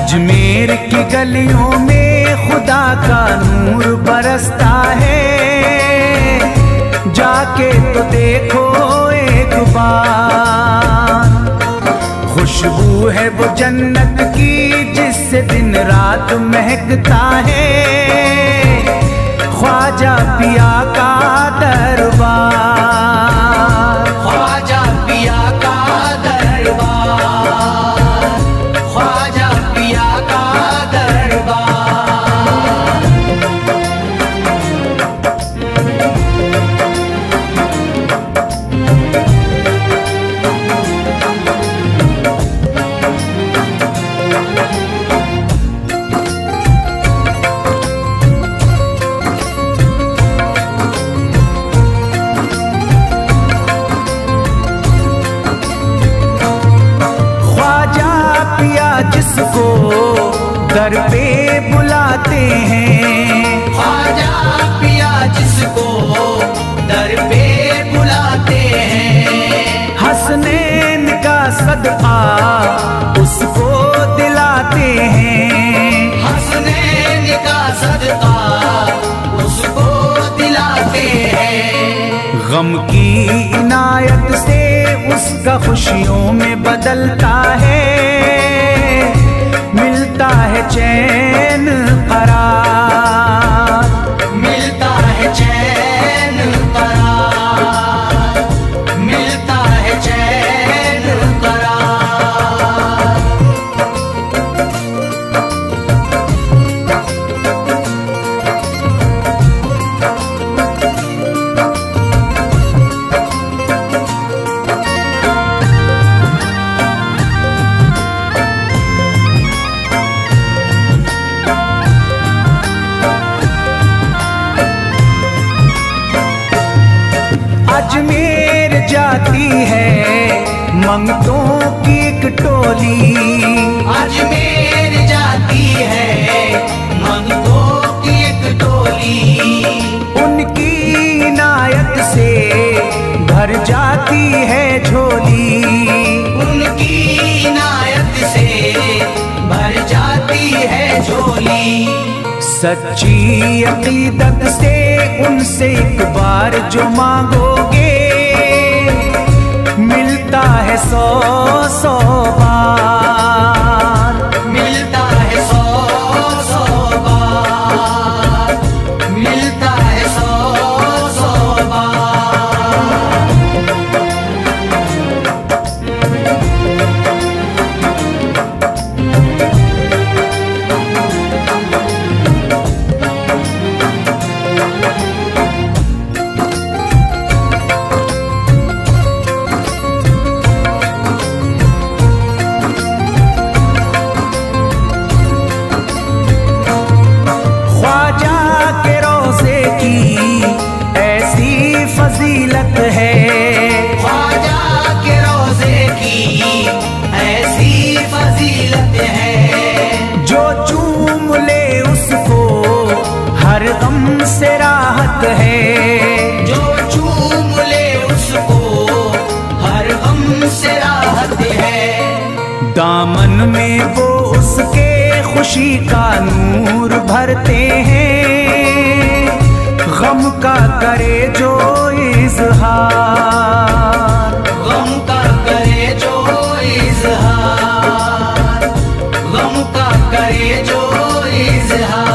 अजमेर की गलियों में खुदा का नूर बरसता है, जाके तो देखो एक बार। खुशबू है वो जन्नत की जिससे दिन रात महकता है, ख्वाजा पिया का दरबार, ख्वाजा पिया का दरबार, ख्वाजा पिया का दरबार। जिसको दर पे बुलाते हैं, ख्वाजा पिया जिसको दर पे बुलाते हैं, हसनैन का सदका उसको दिलाते हैं, हसनैन का सदका उसको दिलाते हैं। गम की इनायत से उसका खुशियों में बदलता है, मिलता है चैन करार, मिलता है चैन करार, मिलता है चैन करार। अजमेर जाती है मंगतों की एक टोली, अजमेर जाती है मंगतों की एक टोली, उनकी इनायत से भर जाती है झोली, उनकी इनायत से भर जाती है झोली। सच्ची अकीदत से उनसे एक बार जो मांगोगे, मिलता है 100 बार, मिलता है 100 बार, मिलता है 100 बार। फजीलत है ख्वाजा के रोज़े की ऐसी फजीलत है, जो चूम ले उसको हर गम से राहत है, जो चूम ले उसको हर गम से राहत है। दामन में वो उसके खुशी का नूर भरते हैं, गम का करे जो इज़हार, गम का करे जो इज़हार, गम का करे जो इज़हार।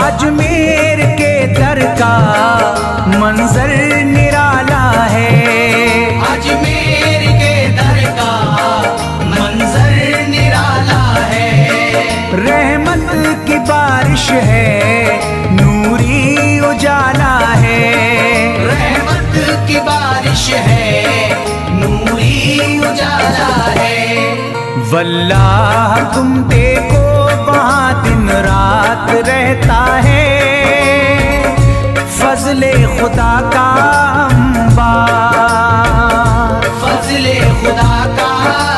अजमेर के दर का मंजर निराला है, अजमेर के दर का मंजर निराला है। रहमत की बारिश है, नूरी उजाला है, रहमत की बारिश है, नूरी उजाला है। वल्लाह तुम देखो वहाँ दिन रात रहता है, फजले खुदा का अंबार, फजले खुदा का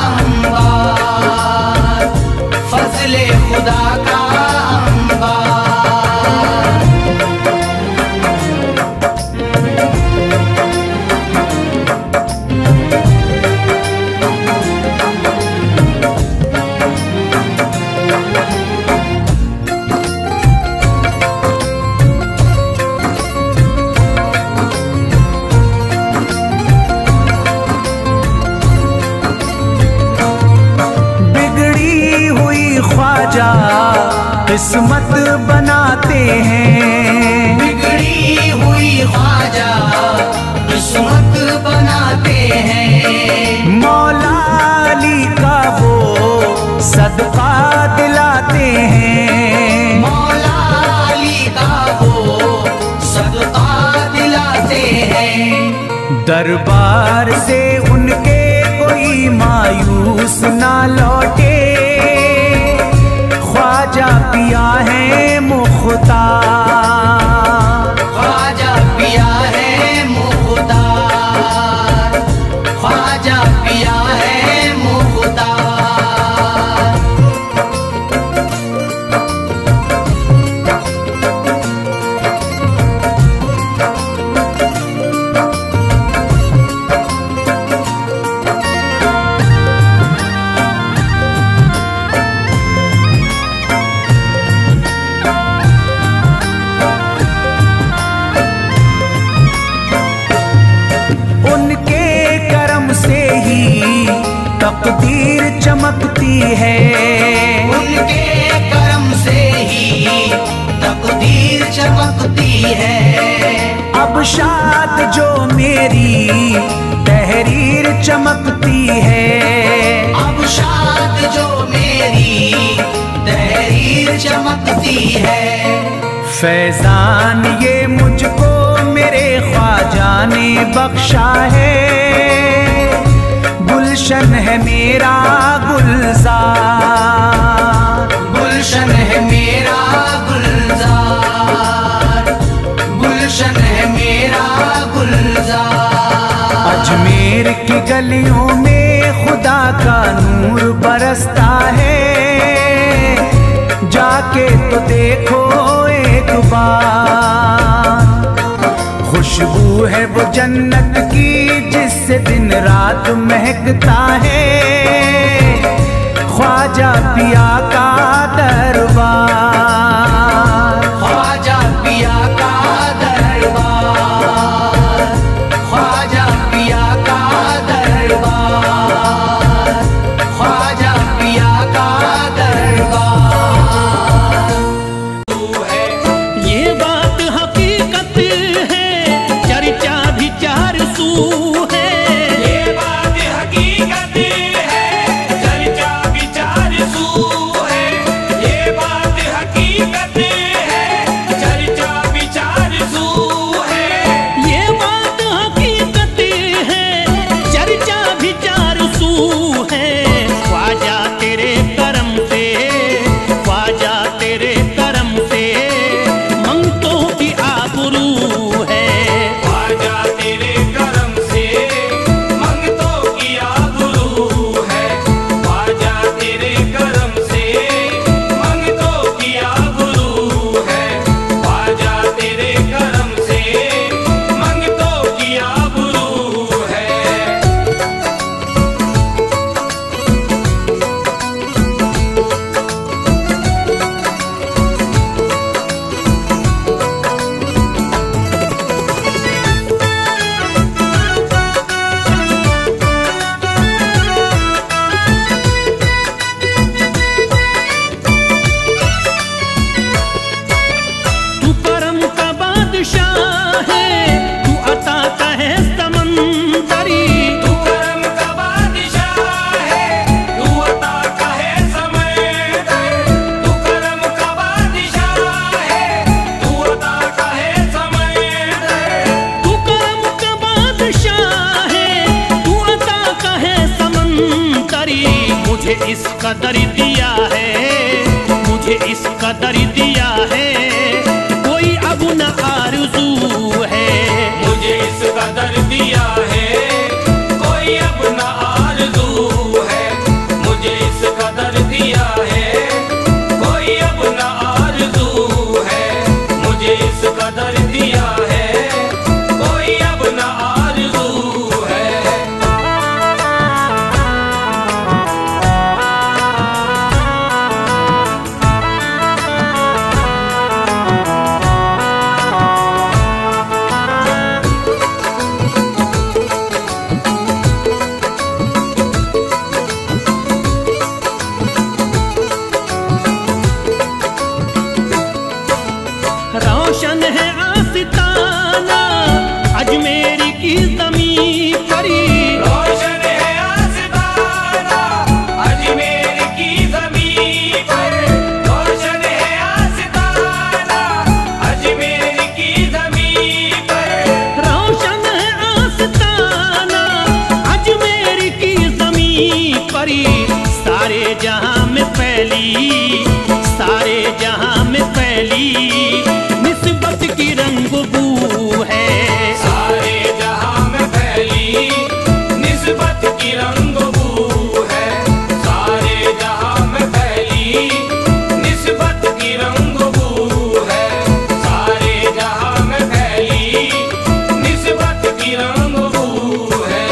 अंबार, फजले खुदा का अंबार। ख्वाजा किस्मत बनाते हैं, बिगड़ी हुई ख्वाजा किस्मत बनाते हैं। मौला अली का वो सदका दिलाते हैं, मौला अली का वो सदका दिलाते हैं। दरबार से उनके कोई मायूस ना लौटे, ख्वाजा पिया है मुख्तार, ख्वाजा पिया है मुख्तार, ख्वाजा पिया है मुख्तार। तकदीर चमकती है, उनके करम से ही तकदीर चमकती है। अब शाद जो मेरी तहरीर चमकती है, अब शाद जो मेरी तहरीर चमकती है। फैजान ये मुझको मेरे ख्वाजा ने बख्शा है, गुलशन है मेरा गुलजार, गुलशन है मेरा गुलजार, गुलशन है मेरा गुलजार। अजमेर की गलियों में खुदा का नूर बरसता है, जाके तो देखो एक बार। खुशबू है वो जन्नत की जिससे दिन रात महकता है, ख्वाजा पिया का दरबार, ख्वाजा पिया का दरबार, ख्वाजा पिया का दरबार, ख्वाजा पिया का दरबार। ये बात हकीकत है, चर्चा भी चार सू है। ये बात हकीकत है, चर्चा विचार सू है। ये बात हकीकत है, चर्चा विचार सू है। ये बात हकीकत है, चर्चा भी चार सू है। ख्वाजा तेरे करम से, ख्वाजा तेरे करम से मंगतों की आबरू है। ख्वाजा तेरे करम से मंगतों की आबरू है। ख्वाजा तेरे करम से मंगतों की आबरू है। ख्वाजा तेरे करम से मंगतों की आबरू है। तू करम का बादशाह है, तू अता का है समंदरी। तू करम का बादशाह है, तू अता का है समंदर। तू करम का बादशाह है, तू अता का है समंदर। तू करम का बादशाह है, तू अता का है समंदरी। मुझे इस कदर दिया है, मुझे इस कदर दिया है, कोई अब न आरज़ू दिया है, कोई अब न आरज़ू है, मुझे इस कदर दिया है, कोई अब न आरज़ू है, मुझे इस कदर दिया है, कोई अब न आरज़ू है। रोशन है आस्ताना अजमेरी की ज़मीं परी, रोशन है आस्ताना अजमेर की ज़मीं पर, रोशन है आस्ताना अजमेर की ज़मीं पर, रोशन है आस्ताना अजमेरी की ज़मीं परी, सारे जहां में फैली, सारे जहां में फैली निस्बत की रंग बू है, सारे जहां में फैली निस्बत की रंग बू है, सारे जहां में फैली निस्बत की रंग बू है, सारे जहां में फैली निस्बत की रंग बू है।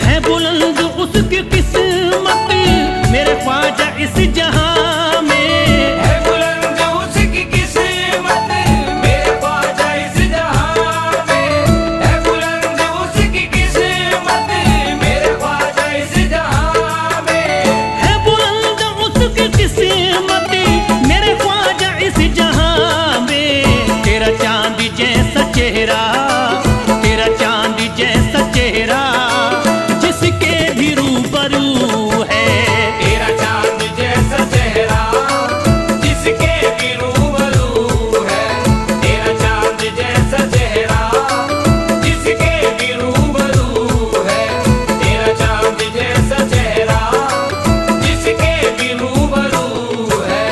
है बुलंद उसकी किस्मत मेरे ख्वाजा इस जहां में, है बुलंद उसकी किस्मत मेरे ख्वाजा इस जहां में, है बुलंद उसकी किस्मत मेरे ख्वाजा इस जहां में, है बुलंद उसकी किस्मत मेरे ख्वाजा इस जहां में, तेरा चांद जैसा चेहरा, तेरा चांद जैसा चेहरा जिसके भी रूबरू है, तेरा चांद जैसा चेहरा जिसके भी रूबरू है, तेरा चांद जैसा चेहरा जिसके भी रूबरू है, तेरा चांद जैसा चेहरा जिसके भी रूबरू है।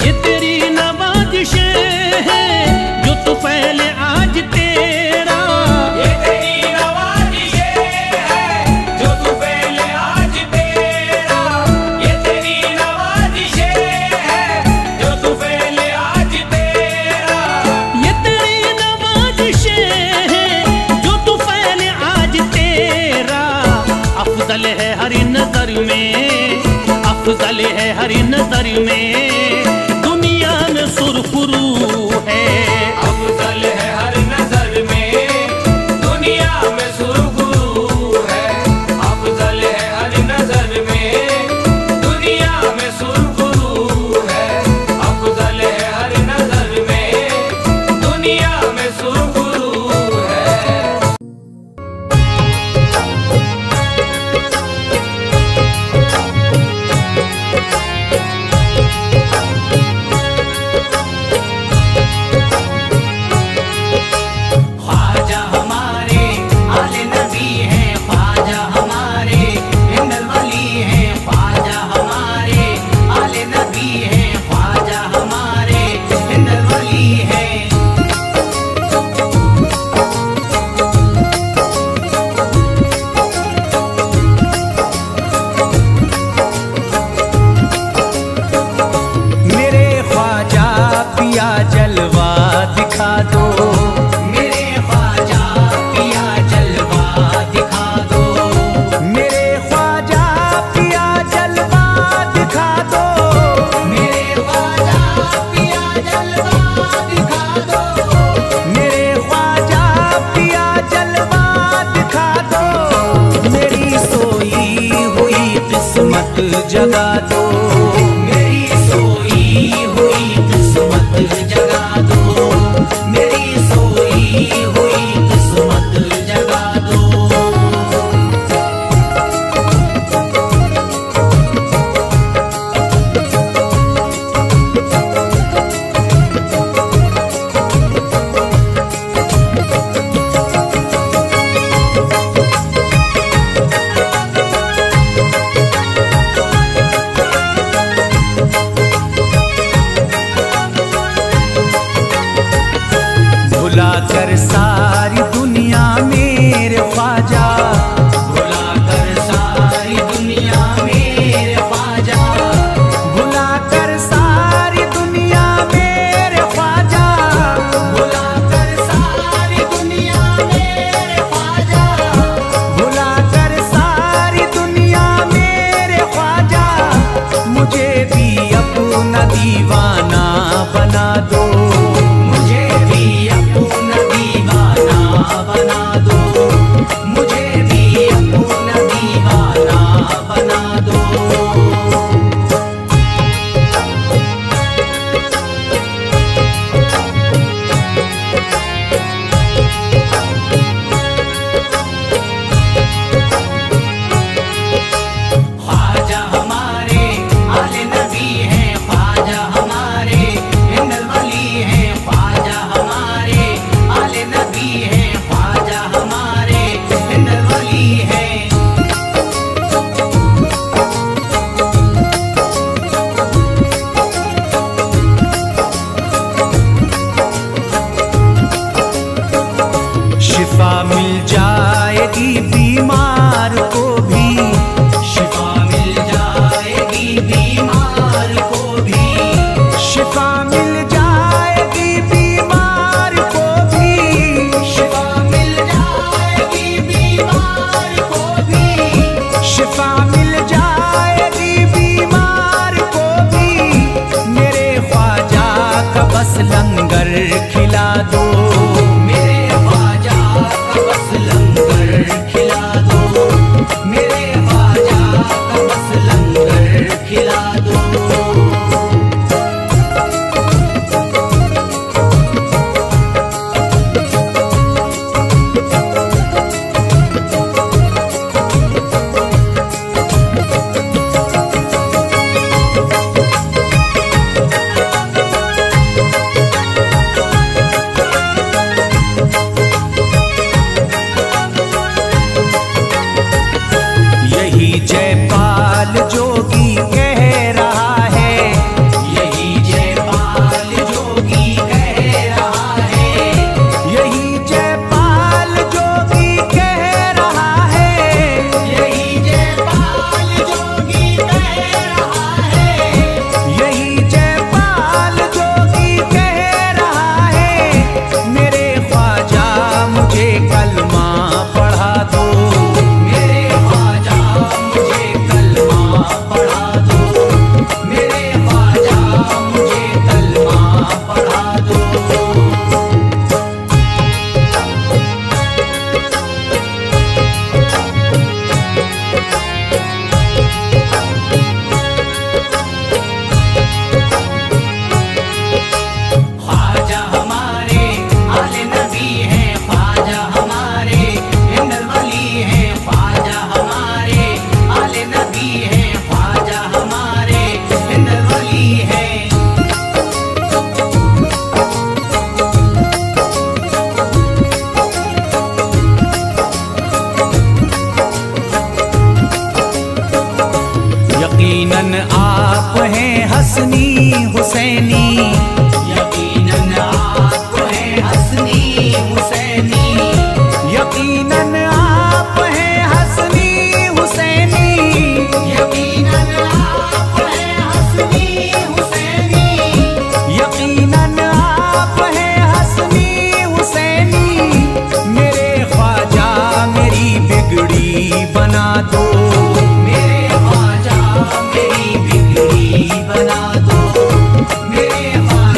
ये तेरी नवाजिशें हैं जो तू फैले आज तेरा, ये तेरी नवाजिशें है जो तू पहले आज तेरा, ये तेरी नवाजिशें है जो तू पहले आज तेरा, ये तेरी नवाजिशें हैं जो तू फैले आज तेरा, अफजल है हर नजर में, अफजल है हर नजर में, दुनिया में सुरखरू है, अफजल है हर नजर में, दुनिया में सुरखरू है, अफजल है हर नजर में, दुनिया में सुरखरू है, अफजल है हर नजर में, दुनिया में सुरखरू है। जगा दो, मेरी सोई हुई किस्मत जगा दो, मेरी सोई हुई किस्मत जगा दो। भुला कर सारी दुनिया मेरे ख्वाजा, भुला कर सारी दुनिया मेरे ख्वाजा, भुला कर सारी दुनिया मेरे ख्वाजा, भुला कर सारी दुनिया मेरे ख्वाजा, भुला कर सारी दुनिया मेरे ख्वाजा, मुझे भी अपना दीवाना बना दो, मुझे भी अपना दीवाना बना दो, मुझे भी अपना दीवाना बना दो। ख्वाजा हमारे आले नबी हैं, ख्वाजा हमारे हिंदल वली हैं, ख्वाजा हमारे आले नबी हैं, ख्वाजा हमारे हिंदल वली हैं। शिफा मिल जाएगी बीमार को भी, शिफा मिल जाएगी बीमार को भी, शिफा मिल जाएगी बीमार को भी, शिफा मिल जाएगी बीमार को भी, शिफा मिल जाएगी बीमार को भी, मेरे ख्वाजा का बस लंगर खिला दो, मेरे ख्वाजा का बस लंगर खिला दो, मेरे ख्वाजा का बस लंगर खिला दो। यही जयपाल जोगी कह रहा है, यही जयपाल जोगी कह रहा है, यही जयपाल जोगी कह रहा है, यही जयपाल जोगी कह रहा है, यही जयपाल जोगी कह रहा है, मेरे ख्वाजा मुझे कलमा पढ़ा दो, मेरे ख्वाजा मुझे कलमा पढ़ा दो, मेरे ख्वाजा मुझे कलमा पढ़ा दो। ख्वाजा हमारे आले नबी हैं, ख्वाजा हमारे हिंदल वली हैं, ख्वाजा हमारे आले नबी हैं, ख्वाजा हमारे हिंदल वली हैं। यकीनन आप हैं हसनी हुसैनी, यकीनन आप हैं हसनी हुसैनी, यकीनन आप हैं हसनी हुसैनी, यकीनन आप हैं हसनी हुसैनी, यकीनन आप हैं हसनी हुसैनी, मेरे ख्वाजा मेरी बिगड़ी बना दो, मेरे ख्वाजा मेरी बिगड़ी बना दो, मेरे ख्वाजा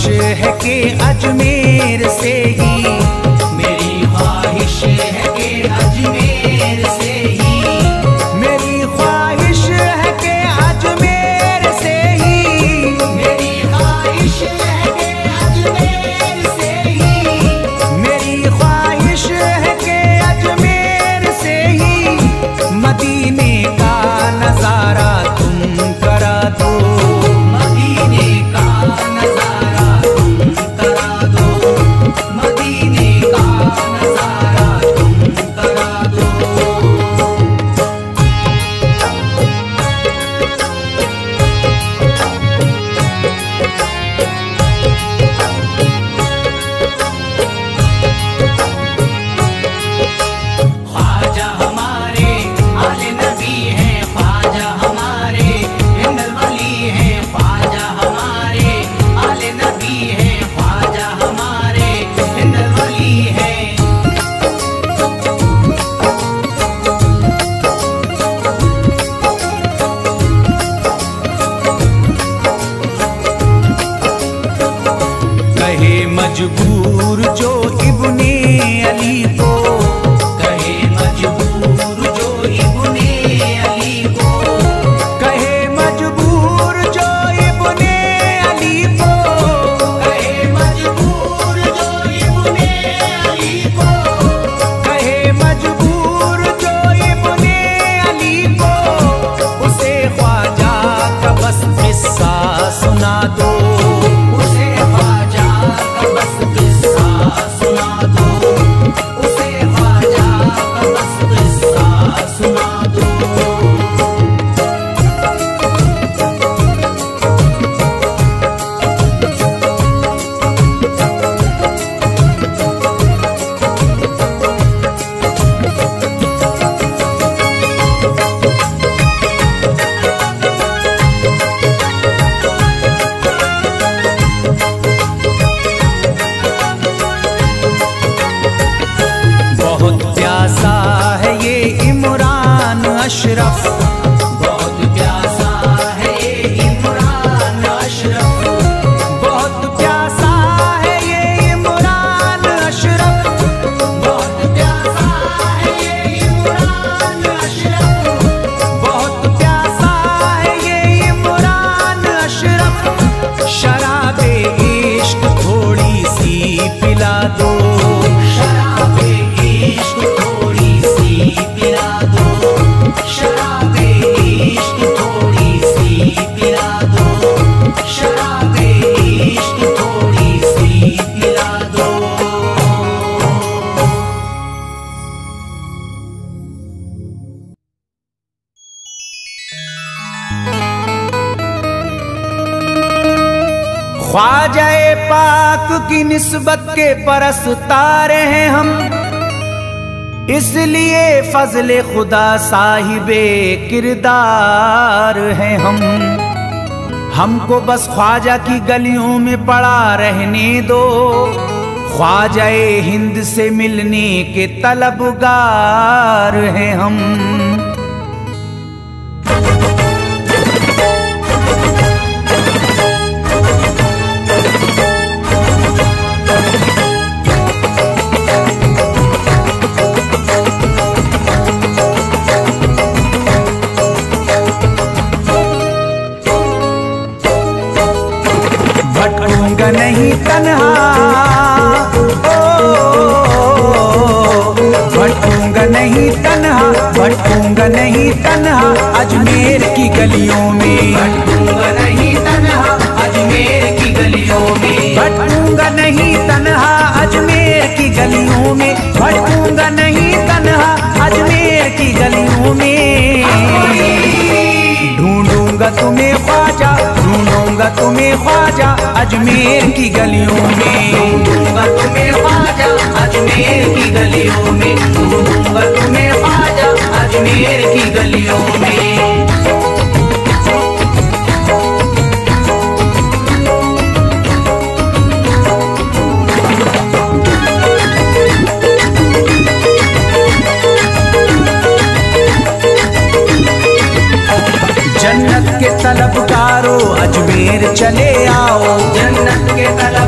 ख्वाहिश है कि अजमेर से ही, मेरी ख्वाहिश है कि अजमेर से ही, मेरी ख्वाहिश है कि अजमेर से ही, मेरी ख्वाहिश है कि अजमेर से ही, मेरी ख्वाहिश है कि अजमेर से ही मदीने का नजारा तुम करा दो, मदीने का नजारा तुम करा दो, मदीने का नजारा तुम करा दो। ख्वाजा हमारे आले नबी हैं, ख्वाजा हमारे हिंदल वली हैं, ख्वाजा हमारे आले नबी हैं, ख्वाजा हमारे हिंदल वली हैं। कहे मजबूर जो इब्ने अली को, कहे मजबूर जो इब्ने अली को, कहे मजबूर जो इब्ने अली को, कहे मजबूर जो इब्ने अली को, कहे मजबूर जो इब्ने अली को, उसे ख्वाजा का बस किस्सा सुना दो, उसे ख्वाजा का बस किस्सा सुना दो, उसे ख्वाजा का बस किस्सा सुना दो। बहुत प्यासा है ये इमरान अशरफ, बहुत प्यासा है ये इमरान अशरफ, बहुत प्यासा है ये इमरान अशरफ, बहुत प्यासा है ये इमरान अशरफ, बहुत प्यासा है ये इमरान अशरफ, शराबे इश्क थोड़ी सी पिला दो, शराबे इश्क थोड़ी सी पिला दो, शराबे इश्क थोड़ी सी पिला दो, शराबे इश्क थोड़ी सी पिला दो। ख्वाजाए पाक की निस्बत के परस्तार हैं हम, इसलिए फजले खुदा साहिबे किरदार हैं हम। हमको बस ख्वाजा की गलियों में पड़ा रहने दो, ख्वाजाए हिंद से मिलने के तलबगार हैं हम। भटकूंगा नहीं तन्हा, भटकूंगा नहीं तन्हा, भटकूंगा नहीं तन्हा अजमेर की गलियों में, भटकूंगा नहीं तन्हा अजमेर की गलियों में, भटकूंगा नहीं तन्हा अजमेर की गलियों में, भटकूंगा नहीं तन्हा अजमेर की गलियों में। ढूंढूंगा तुम्हें ख्वाजा, ढूंढूंगा तुम्हें ख्वाजा अजमेर की गलियों में, ढूंढूंगा तुम्हें ख्वाजा अजमेर की गलियों में, ढूंढूंगा तुम्हें ख्वाजा अजमेर की गलियों में। जन्नत के तलबगारों अजमेर चले आओ, जन्नत के तलबगारों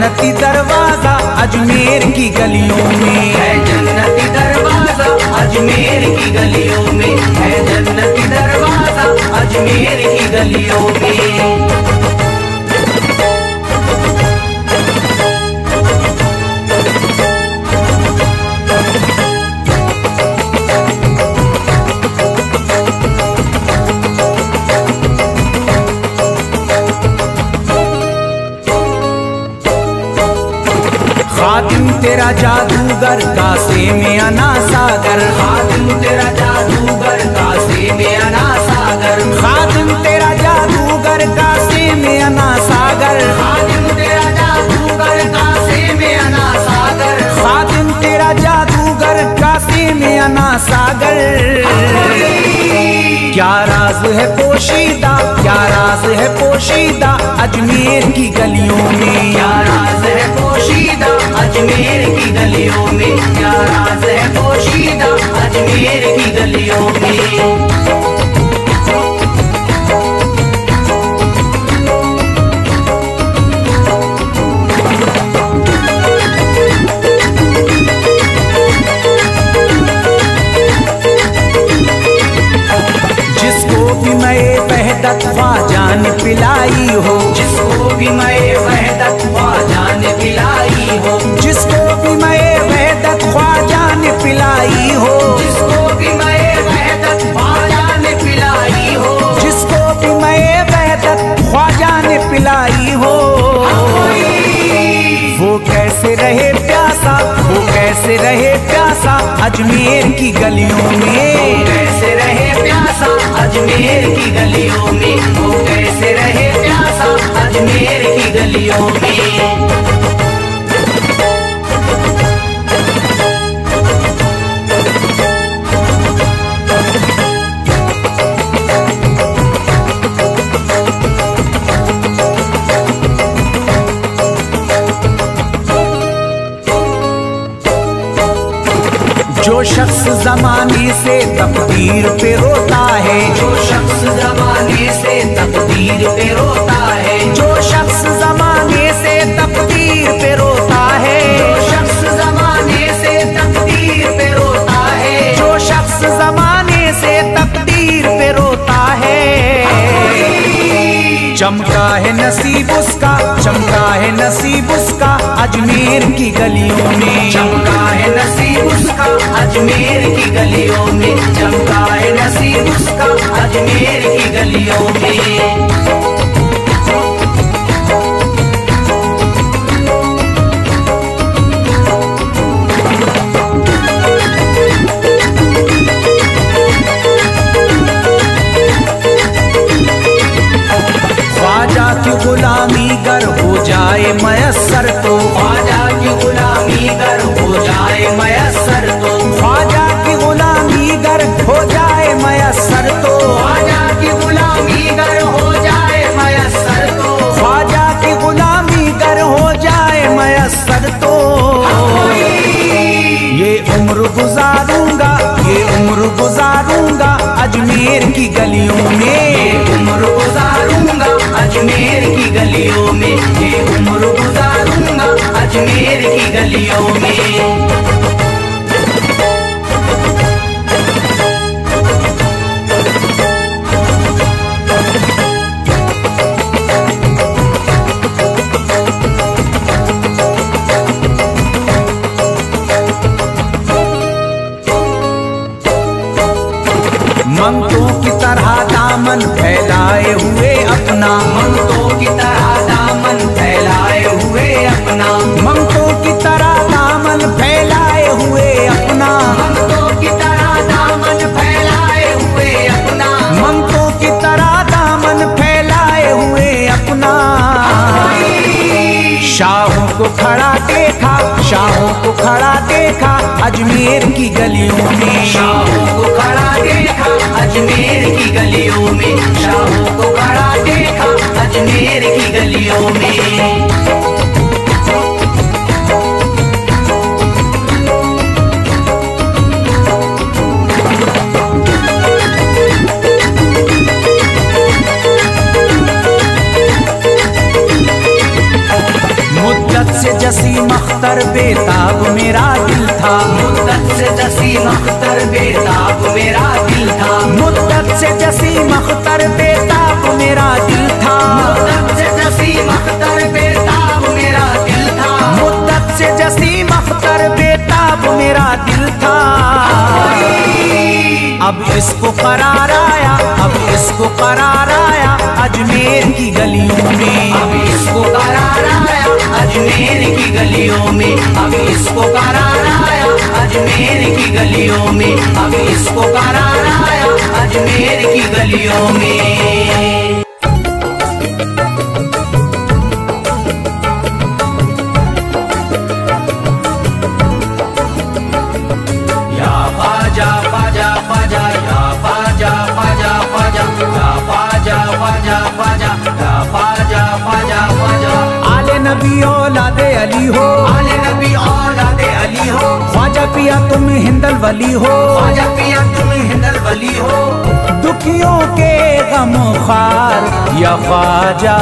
जन्नती दरवाजा अजमेर की गलियों में, है जन्नती दरवाजा अजमेर की गलियों में, है जन्नती दरवाजा अजमेर की गलियों में। खादिम तेरा जादूगर कासे में अना सागर, खादिम तेरा जादूगर कासे में अना सागर, खादिम तेरा जादूगर कासे में अना सागर, खादिम तेरा जादूगर कासे में अना सागर, खादिम तेरा जादूगर कासे में अना सागर। क्या राज है पोशीदा, क्या राज है पोशीदा अजमेर की गलियों में, क्या राज है पोशीदा अजमेर की गलियों में, क्या राज है पोशीदा अजमेर की गलियों में। जिसको भी मैं वहदत ख्वाजान पिलाई हो, जिसको भी मैं वहदत ख्वाजान पिलाई हो, जिसको भी मैं वहदत ख्वाजान पिलाई हो, जिसको भी मैं वहदत ख्वाजान पिलाई हो, जिसको भी मैं वहदत ख्वाजान पिलाई हो। वो कैसे रहे प्यासा, वो कैसे रहे प्यासा अजमेर की गलियों में, कैसे रहे प्यासा अजमेर की गलियों में, वो कैसे रहे प्यासा अजमेर की गलियों में। जो शख्स जमाने से तकदीर पे रोता है, जो शख्स जमाने से तकदीर पे रोता है, जो शख्स जमाने से तकदीर पे रोता है, जो शख्स जमाने से तकदीर पे रोता है, जो शख्स जमाने से तकदीर पे रोता है। चमका है नसीब उसका, चमका है नसीब उसका अजमेर की गलियों में, चमका है नसीब उसका अजमेर की गलियों में, चमका है नसीब उसका अजमेर की गलियों में। ख्वाजा की गुलामी गर हो जाए मयस्सर तो, ख्वाजा की गुलामी गर हो जाए मयस्सर तो, ख्वाजा की गुलामी गर हो जाए मयस्सर तो, ख्वाजा की गुलामी गर हो जाए मयस्सर तो, ख्वाजा की गुलामी गर हो जाए मयस्सर तो। ये उम्र गुजारूंगा, ये उम्र गुजारूंगा अजमेर की गलियों में, उम्र गुजारूंगा अजमेर की गलियों में, ये उम्र गुजारूंगा अजमेर की गलियों में। मंगतों की तरह दामन फैलाए हुए अपना, मंगतों की तरह दामन फैलाए हुए अपना, मंगतों की तरह दामन फैलाए हुए अपना, मंगतों की तरह दामन फैलाए हुए अपना, मंगतों की तरह दामन फैलाए हुए अपना। शाहों को खड़ा देखा, शाहों को खड़ा देखा अजमेर की गलियों में, शाहों को खड़ा देखा अजमेर की गलियों में, शाहों को खड़ा देखा अजमेर की गलियों में। अख्तर बेताब मेरा दिल था, मुद्दत से जसीम अख्तर बेताब मेरा दिल था, मुद्दत से जसीम अख्तर बेताब मेरा दिल था, मुद्दत से जसीम अख्तर बेताब मेरा दिल था, मुद्दत से जसीम अख्तर बेताब मेरा दिल था। अब इसको करार आया, अब इसको करार आया अजमेर की गलियों में, अब इसको करार आया अजमेर की गलियों में, अब इसको करार आया अजमेर की गलियों में, अब इसको करार आया अजमेर की गलियों में। या बाजा बाजा बाजा, या बाजा बाजा बाजा, या बाजा बाजा बाजा, या बाजा बाजा बाजा। आले नबी औलादे अली हो, आले नबी औलादे अली हो, ख्वाजा पिया तुम हिंदल वली हो, ख्वाजा पिया तुम हिंदल वली हो, दुखियों के गम खार या ख्वाजा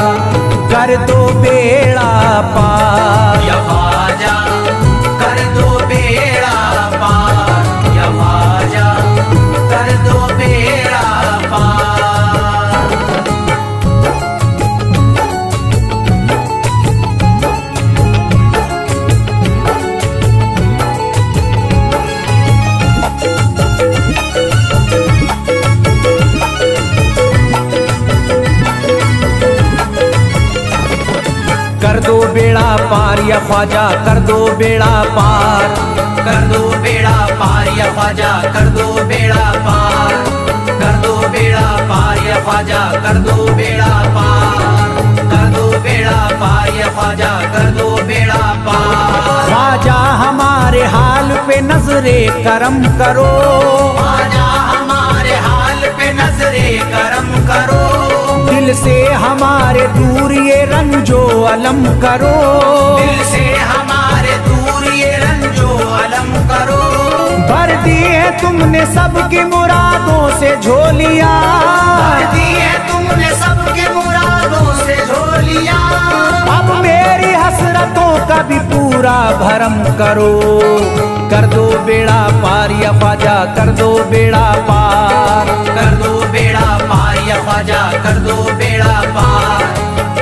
कर दो बेड़ा पार, या ख्वाजा कर दो बेड़ा पार, या ख्वाजा कर दो बेड़ा पार। कर दो बेड़ा पार या ख्वाजा कर दो बेड़ा पार, कर दो बेड़ा पार या ख्वाजा कर दो बेड़ा पार, कर दो बेड़ा पार या ख्वाजा कर दो बेड़ा पार, कर दो बेड़ा पार या ख्वाजा कर दो बेड़ा पार। ख्वाजा हमारे हाल पे नजरे करम करो, ख्वाजा हमारे हाल पे नजरे करम करो, दिल से हमारे दूर ये रंजो अलम करो, दिल से हमारे दूर ये रंजो अलम करो। भर दी है तुमने सबकी मुरादों से झोलियां, भर दी है तुमने सबके मुरादों से झोलियां, अब मेरी हसरतों का भी पूरा भरम करो। कर दो बेड़ा पार या ख्वाजा कर दो बेड़ा पार, कर दो बेड़ा पार या ख्वाजा कर दो बेड़ा पार,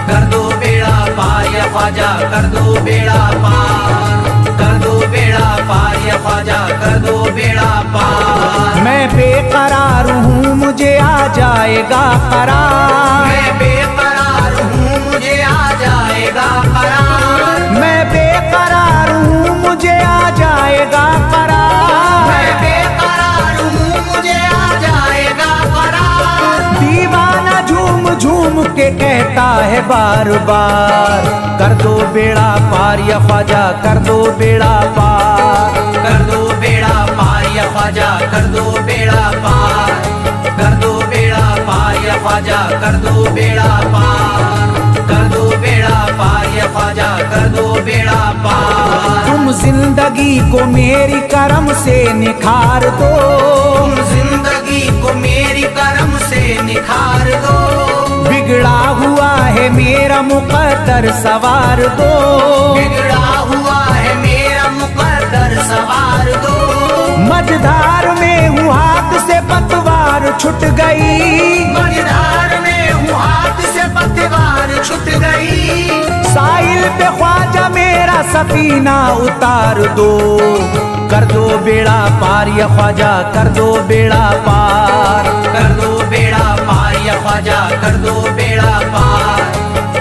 कर दो बेड़ा पार या ख्वाजा कर दो बेड़ा पार, कर दो बेड़ा पार या ख्वाजा कर दो बेड़ा पार। मैं बेकरार हूँ मुझे आ जाएगा करार, मैं बेकरार हूँ मुझे आ जाएगा करार, मैं बेकरार हूँ मुझे आ जाएगा करार, मैं बेकरार हूँ मुझे आ जाएगा करार। दीवाना झूम झूम के कहता है बार बार, कर दो बेड़ा पार या ख्वाजा कर दो बेड़ा पार, कर दो बेड़ा पार या ख्वाजा कर दो बेड़ा पार, कर दो बेड़ा पार या ख्वाजा कर दो बेड़ा पार, कर दो बेड़ा पार या ख्वाजा कर दो बेड़ा पार। तुम जिंदगी को मेरी करम से निखार दो, तुम जिंदगी को मेरी करम से निखार दो, बिगड़ा हुआ है मेरा मुकद्दर सवार दो, बिगड़ा हुआ है मेरा मुकद्दर सवार दो। मझधार में हूँ हाथ से पतवार छूट गई, मझधार में हूँ हाथ से पतवार छूट गई, साहिल पे ख्वाजा मेरा सफीना उतार दो। कर दो बेड़ा पार या ख्वाजा कर दो बेड़ा पार, कर दो बेड़ा पार या ख्वाजा कर दो बेड़ा पार,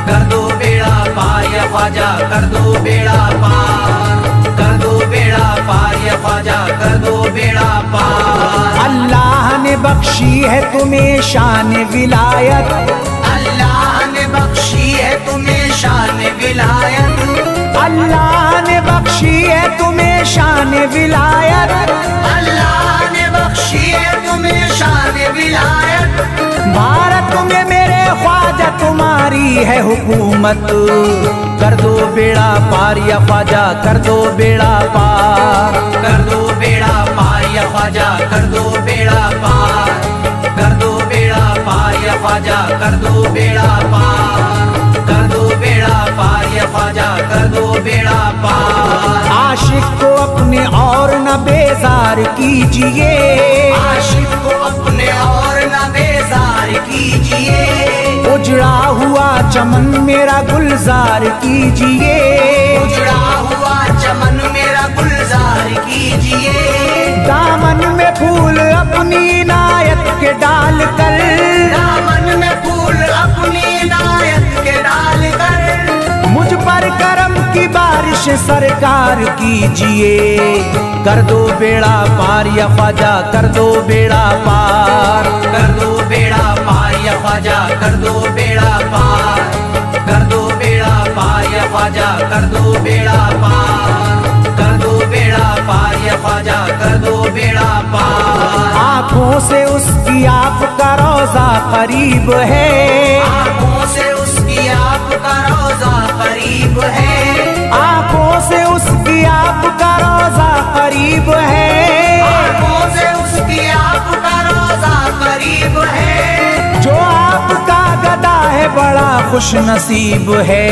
कर दो बेड़ा पार या ख्वाजा कर दो बेड़ा पार, कर दो बेड़ा पार या ख्वाजा कर दो बेड़ा पार। अल्लाह ने बख्शी है तुम्हें शान विलायत, अल्लाह ने बख्शी है तुम्हें शान विलायत, अल्लाह ने बख्शी है तुम्हें शान विलायत, अल्लाह ने बख्शी है तुम्हें शान विलायत। भारत में मेरे ख्वाजा तुम्हारी है हुकूमत, कर दो बेड़ा पार या ख्वाजा कर दो बेड़ा पार, कर दो बेड़ा पार या ख्वाजा कर दो बेड़ा पार, कर दो बेड़ा पार या ख्वाजा कर दो बेड़ा पार, कर दो बेड़ा पार या ख्वाजा कर दो बेड़ा पार। आशिक को अपने और न बेजार कीजिए, आशिक को अपने और न बेजार कीजिए। उजड़ा हुआ चमन मेरा गुलजार कीजिए, उजड़ा हुआ चमन मेरा गुलजार कीजिए। दामन में फूल अपनी इनायत के डाल कर, दामन में फूल अपनी इनायत के डाल कर। मुझ पर करम की बारिश सरकार कीजिए। कर दो बेड़ा पार या ख्वाजा कर दो बेड़ा पार, कर दो बेड़ा पार या ख्वाजा कर दो बेड़ा पार। कर दो बेड़ा पार या ख्वाजा कर दो बेड़ा पार। कर दो बेड़ा पार या ख्वाजा कर दो बेड़ा पार। आँखों से उसकी आपका रोजा करीब है, आँखों से उसकी आपका रोजा करीब है। आँखों से उसकी आपका रोजा करीब है, आँखों से उसकी आपका रोजा करीब है। जो आपका गदा है बड़ा खुश नसीब है।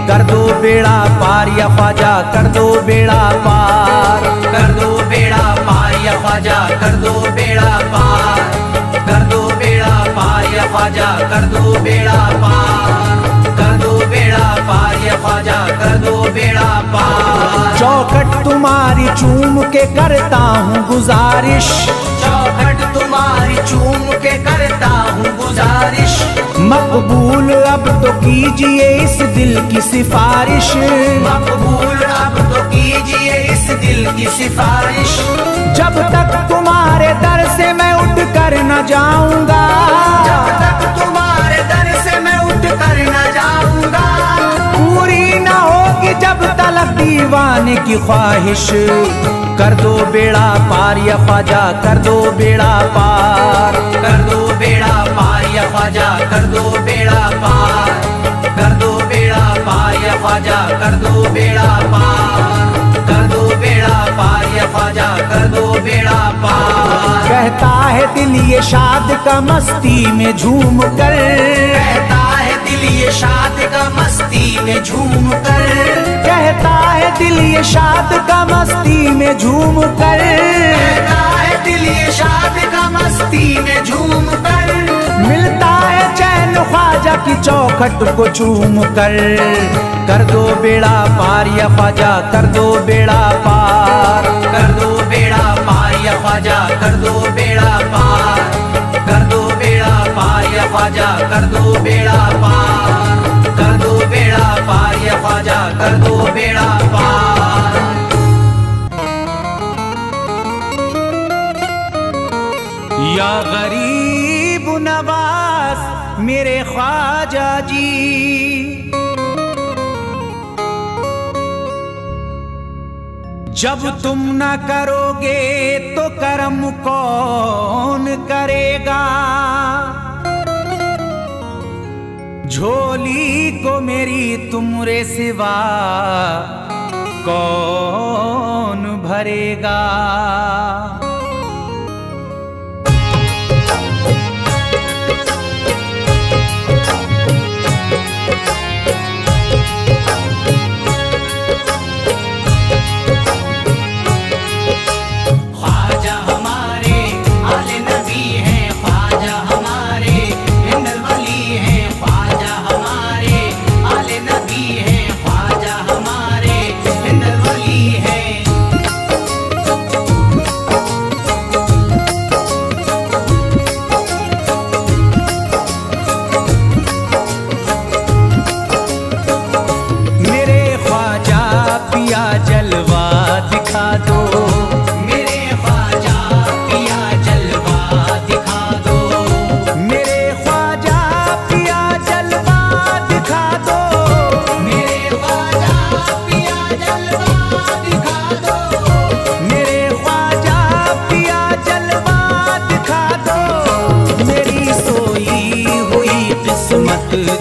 कर दो बेड़ा पार या ख्वाजा कर दो बेड़ा पार, कर दो बेड़ा पार या ख्वाजा कर दो बेड़ा पार। कर दो बेड़ा पार या ख्वाजा कर दो बेड़ा पार। कर दो बेड़ा पार या ख्वाजा कर दो बेड़ा पार। चौखट तुम्हारी चूम के करता हूँ गुजारिश, चौखट तुम्हारी चूम के करता हूँ गुजारिश। मकबूल अब तो कीजिए इस दिल की सिफारिश, मकबूल अब तो कीजिए इस दिल की सिफारिश। जब तक तुम्हारे दर से मैं उठ कर न जाऊंगा, जब तक तुम्हारे दर से मैं उठ कर न जाऊंगा। पूरी न होगी जब तलक दीवाने की ख्वाहिश। कर दो बेड़ा पार या ख्वाजा कर दो बेड़ा पार, कर दो बेड़ा पार या ख्वाजा कर दो बेड़ा पार। कर दो बेड़ा पार या ख्वाजा कर दो बेड़ा पार। कर दो बेड़ा पार या ख्वाजा कर दो बेड़ा पार। कहता है दिल ये शाद का मस्ती में झूम कर, कहता है दिल ये शाद का मस्ती में झूम कर। कहता है दिल ये शाद का मस्ती में झूम कर। कहता है दिल ये शाद का मस्ती में झूम कर। मिलता है चैन ख्वाजा की चौखट को चूम कर दो बेड़ा पार या ख्वाजा कर दो बेड़ा पार। कर दो बेड़ा पार या ख्वाजा कर दो बेड़ा पार। कर दो बेड़ा पार या ख्वाजा कर दो बेड़ा पार। कर दो बेड़ा पार या ख्वाजा कर दो बेड़ा पार। या गरीब नवाज मेरे ख्वाजा जी, जब तुम न करोगे तो करम कौन करेगा। झोली को मेरी तुमरे सिवा कौन भरेगा।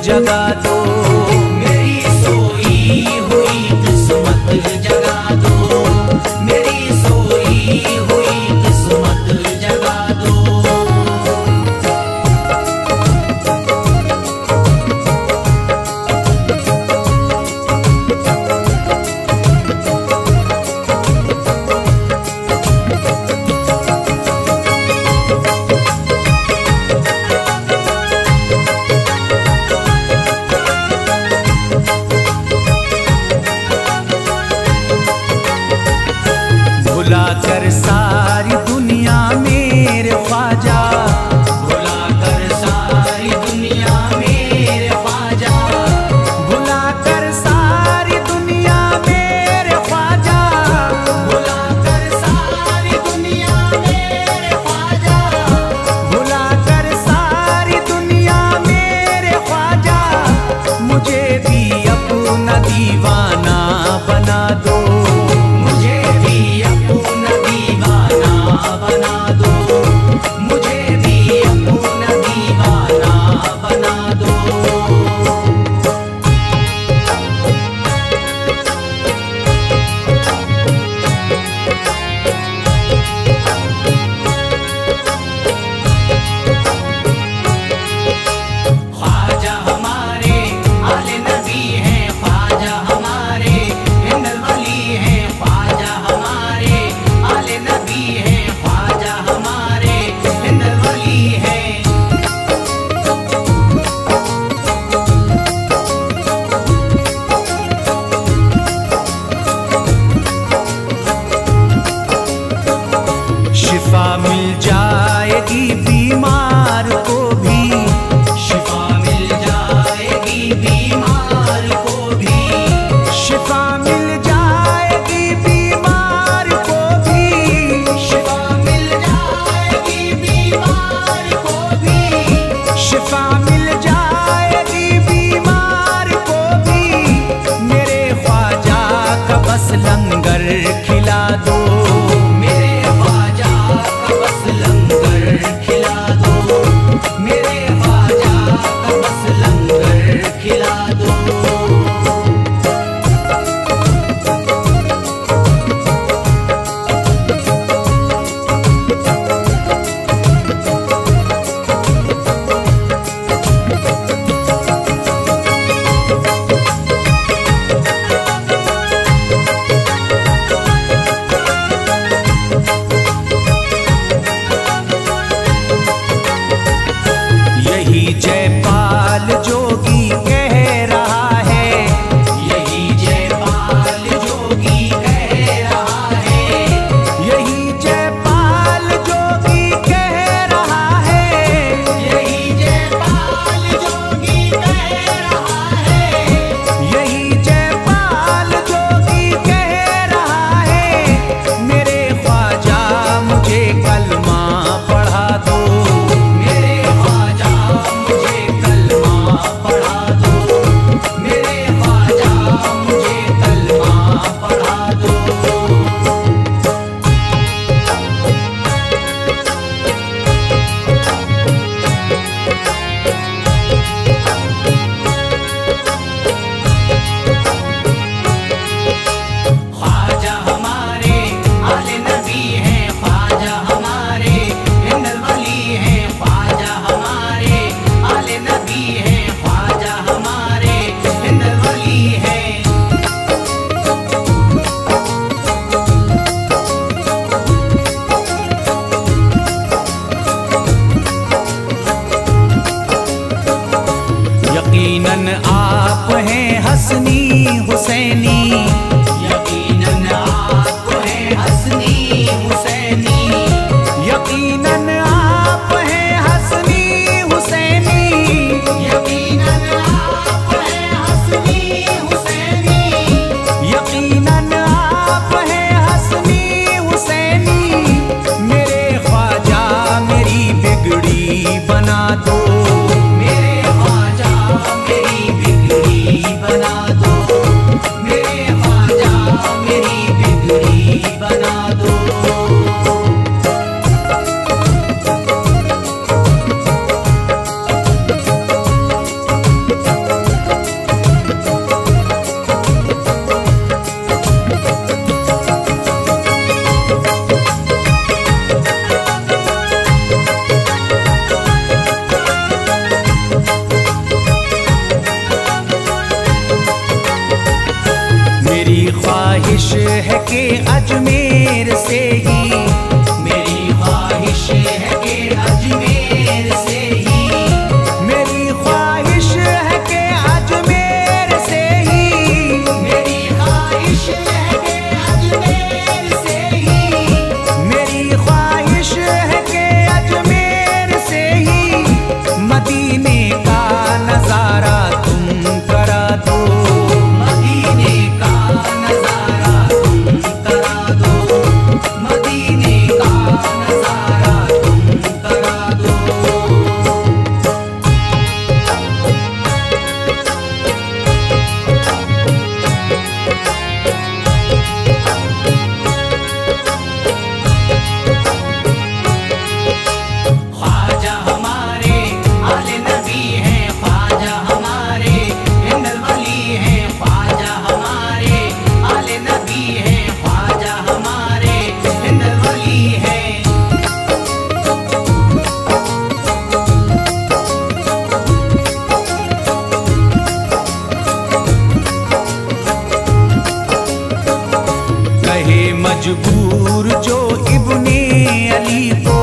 जगा दो मेरी सोई हुई किस्मत जगा दो। मेरी सोई हुई किस्मत जगा दो। भुला कर सारी दुनिया मेरे ख्वाजा, भुला कर सारी दुनिया मेरे ख्वाजा, भुला कर सारी दुनिया मेरे ख्वाजा, भुला कर सारी दुनिया मेरे ख्वाजा, भुला कर सारी दुनिया मेरे ख्वाजा, मुझे भी अपना दीवाना बना दो, मुझे भी अपना दीवाना बना दो, मुझे भी अपना दीवाना बना दो। ख्वाजा हमारे आले नबी हैं, ख्वाजा हमारे हिंदल वली हैं, ख्वाजा हमारे आले नबी हैं, ख्वाजा हमारे हिंदल वली हैं। शिफा मिल जाएगी बीमार को भी, शिफा मिल जाएगी बीमार को भी, शिफा मिल जाएगी बीमार को भी, शिफा मिल जाएगी बीमार को भी, शिफा मिल जाएगी बीमार को भी, मेरे ख्वाजा का बस लंगर खिला दो, मेरे ख्वाजा का बस लंगर खिला दो, मेरे ख्वाजा का बस लंगर खिला दो। यही जयपाल जोगी कह रहा है, यही जयपाल जोगी कह रहा है, यही जयपाल जोगी कह रहा है, यही जयपाल जोगी कह रहा है, यही जयपाल जोगी कह रहा है, मेरे ख्वाजा मुझे कलमा पढ़ा दो, मेरे ख्वाजा मुझे कलमा पढ़ा दो, मेरे ख्वाजा मुझे कलमा पढ़ा दो। ख्वाजा हमारे आले नबी हैं, ख्वाजा हमारे हिंदल वली हैं, ख्वाजा हमारे आले नबी हैं, ख्वाजा हमारे हिंदल वली हैं। यकीनन आप हैं हसनी हुसैनी, यकीनन आप हैं हसनी हुसैनी, यकीनन आप हैं हसनी हुसैनी, यकीनन आप हैं हसनी हुसैनी, यकीनन आप हैं हसनी हुसैनी, मेरे ख्वाजा मेरी बिगड़ी बना दो, मेरे ख्वाजा मेरी बिगड़ी बना दो, मेरे ख्वाजा मेरी बिगड़ी बना दो। मेरी ख्वाहिश है कि अजमेर से ही, मेरी ख्वाहिश है कि अजमेर से ही, मेरी ख्वाहिश है कि अजमेर से ही, मेरी ख्वाहिश है कि अजमेर से ही, कहे मजबूर जो इब्ने अली को,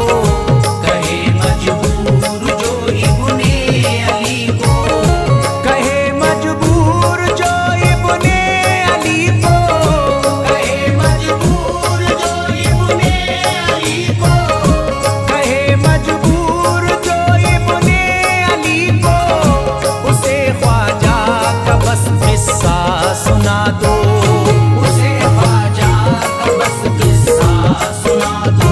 कहे मजबूर जो इब्ने अली को, कहे मजबूर जो इब्ने अली को, कहे मजबूर जो इब्ने अली को, कहे मजबूर जो इब्ने अली को, उसे ख्वाजा का बस किस्सा सुना दो, उसे ख्वाजा का बस किस्सा सुना दो,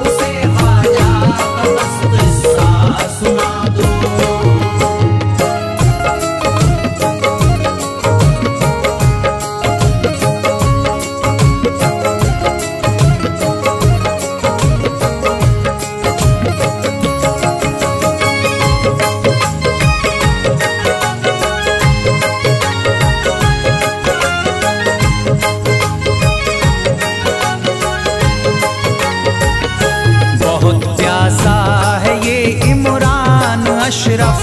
उसे ख्वाजा का बस किस्सा सुना दो। बहुत प्यासा है ये इमरान अशरफ,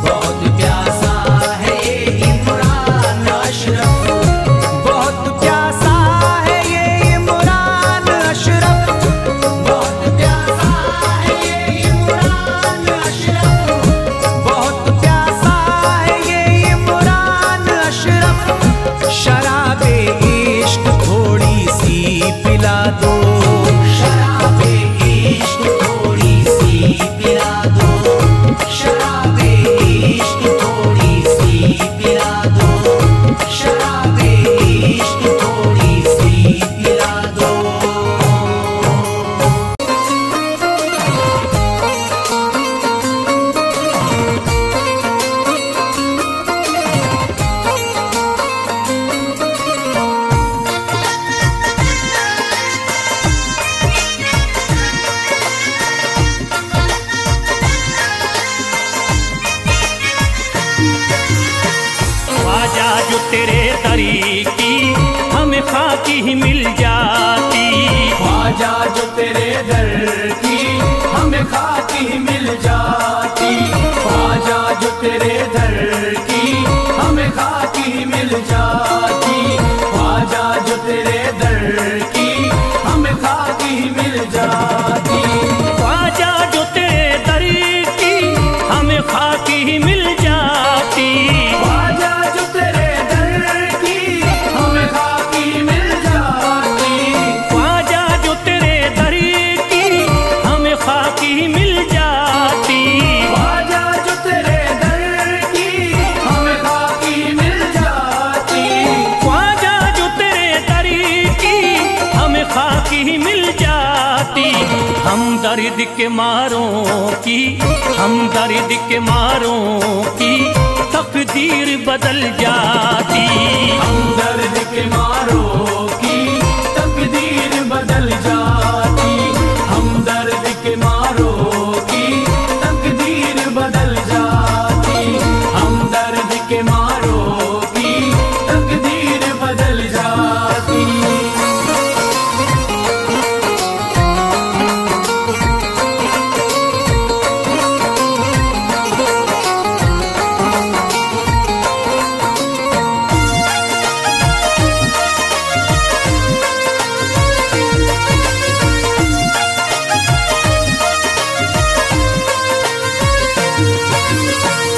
बहुत प्यासा है ये इमरान अशरफ, बहुत प्यासा है ये इमरान अशरफ, बहुत प्यासा है ये इमरान अशरफ, बहुत प्यासा है ये इमरान अशरफ, शराबे इश्क थोड़ी सी पिला दो, शराबे इश्क थोड़ी सी पिला दो, शराबे इश्क थोड़ी सी पिला दो, शराबे इश्क थोड़ी सी पिला दो। ख्वाजा जो तेरे दरी की हमें खाकी ही मिल जाती, ख्वाजा जो तेरे दर की हमें खाकी ही मिल जाती, ख्वाजा जो तेरे दर की हमें खाकी ही मिल जाती, ख्वाजा जो तेरे दर की हमें खाकी ही मिल जाती, ख्वाजा जो तेरे दरी की हमें खाकी ही मिल जाती, ख्वाजा जो तेरे दर की हमें खाकी ही मिल जाती, ख्वाजा जो तेरे दरी की हमें खाकी ही मिल जाती, ख्वाजा जो तेरे दर की हमें खाकी ही मिल जाती, ख्वाजा जो तेरे दरी की हमें खाकी ही मिल जाती। हम दर्द के मारों की, हम दर्द के मारों की तकदीर बदल जाती, हम दर्द के मारों की तकदीर बदल जाती, हम दर्द के मारों की तकदीर बदल जाती, हम दर्द के मारों की तकदीर बदल जाती।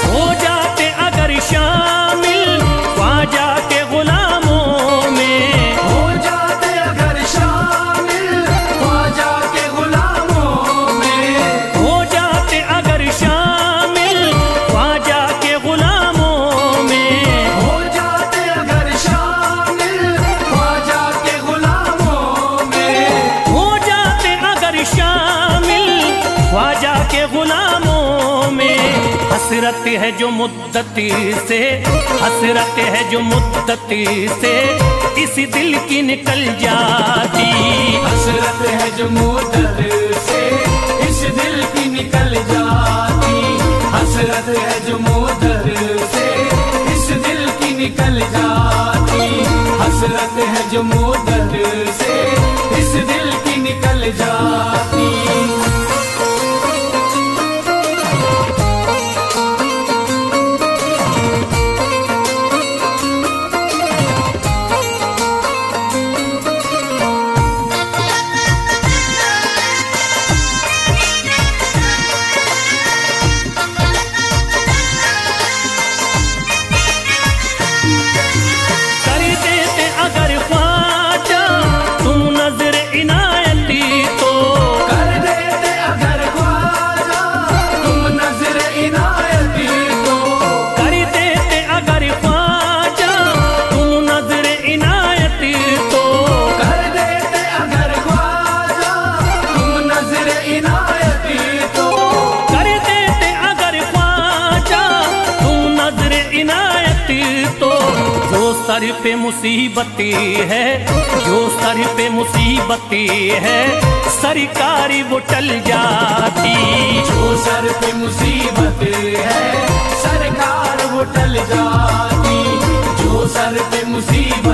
हो जाते अगर शामिल ख्वाजा के गुलामों में, हो जाते अगर शामिल ख्वाजा के गुलामों में, हो जाते अगर शामिल ख्वाजा के गुलामों में, हो जाते अगर शामिल ख्वाजा के गुलामों में, हो जाते अगर शामिल ख्वाजा के गुलामों में। हसरत है जो मुद्दती से, हसरत है जो मुद्दती से इस दिल की निकल जाती, हसरत है जो मुद्दत से इस दिल की निकल जाती, हसरत है जो मुद्दत से इस दिल की निकल जाती, हसरत है जो मुद्दत से इस दिल की निकल जाती। सर पे मुसीबत है, जो सर पे मुसीबत है, सरकारी वो टल जाती। जो सर पे मुसीबत है सरकार वो टल जाती, जो सर पे मुसीबत